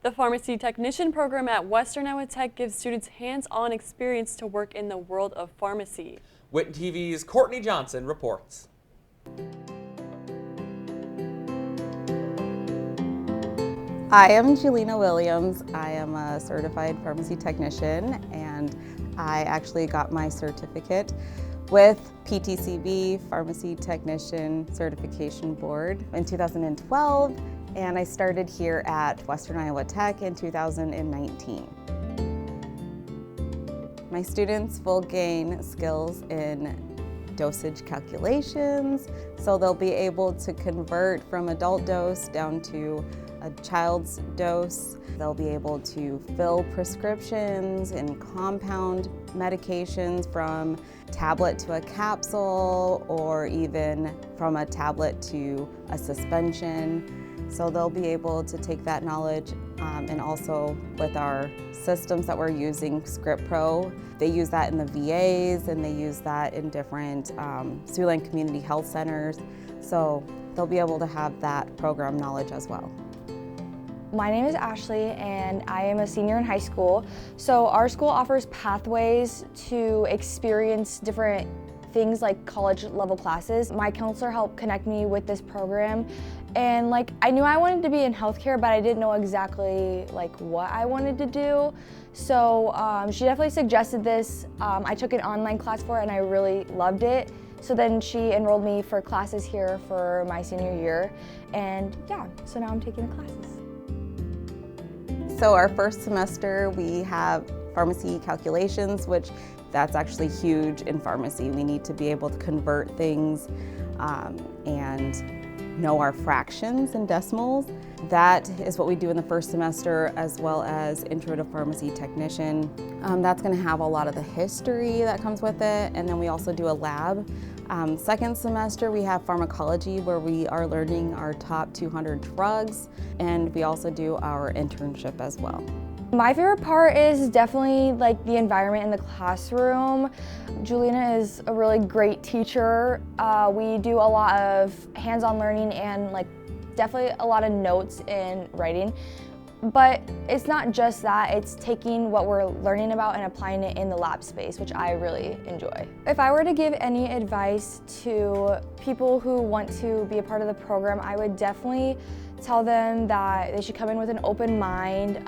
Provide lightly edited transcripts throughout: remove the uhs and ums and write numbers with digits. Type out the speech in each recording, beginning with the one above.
The Pharmacy Technician program at Western Iowa Tech gives students hands-on experience to work in the world of pharmacy. WITTC's Courtney Johnson reports. I am Julina Williams. I am a certified pharmacy technician, and I actually got my certificate with PTCB, Pharmacy Technician Certification Board, in 2012, and I started here at Western Iowa Tech in 2019. My students will gain skills in dosage calculations, so they'll be able to convert from adult dose down to a child's dose. They'll be able to fill prescriptions and compound medications from tablet to a capsule, or even from a tablet to a suspension. So they'll be able to take that knowledge, and also with our systems that we're using, Script Pro, they use that in the VAs, and they use that in different Siouxland community health centers. So they'll be able to have that program knowledge as well. My name is Ashley, and I am a senior in high school. So our school offers pathways to experience different things like college level classes. My counselor helped connect me with this program, and I knew I wanted to be in healthcare, but I didn't know exactly what I wanted to do. So she definitely suggested this. I took an online class for it and I really loved it. So then she enrolled me for classes here for my senior year, and yeah, so now I'm taking the classes. So our first semester we have pharmacy calculations, which that's actually huge in pharmacy. We need to be able to convert things and know our fractions and decimals. That is what we do in the first semester, as well as Intro to Pharmacy Technician. That's going to have a lot of the history that comes with it, and then we also do a lab. Second semester we have pharmacology, where we are learning our top 200 drugs, and we also do our internship as well. My favorite part is definitely the environment in the classroom. Julina is a really great teacher. We do a lot of hands-on learning and definitely a lot of notes and writing. But it's not just that, it's taking what we're learning about and applying it in the lab space, which I really enjoy. If I were to give any advice to people who want to be a part of the program, I would definitely tell them that they should come in with an open mind,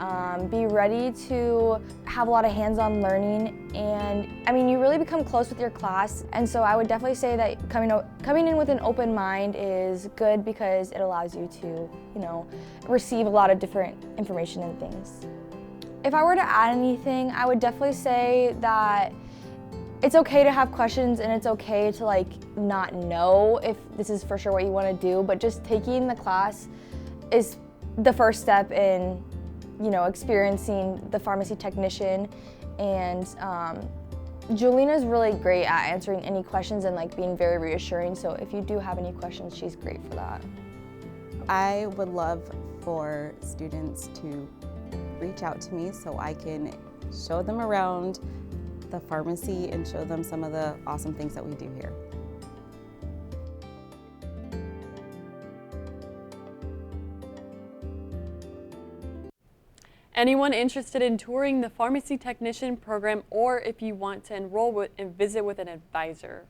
be ready to have a lot of hands-on learning, and you really become close with your class. And so I would definitely say that coming in with an open mind is good, because it allows you to, receive a lot of different information and things. If I were to add anything, I would definitely say that it's okay to have questions, and it's okay to not know if this is for sure what you want to do, but just taking the class is the first step in, experiencing the pharmacy technician. And Julina's really great at answering any questions and being very reassuring. So if you do have any questions, she's great for that. I would love for students to reach out to me so I can show them around the pharmacy and show them some of the awesome things that we do here. Anyone interested in touring the Pharmacy Technician program, or if you want to enroll and visit with an advisor,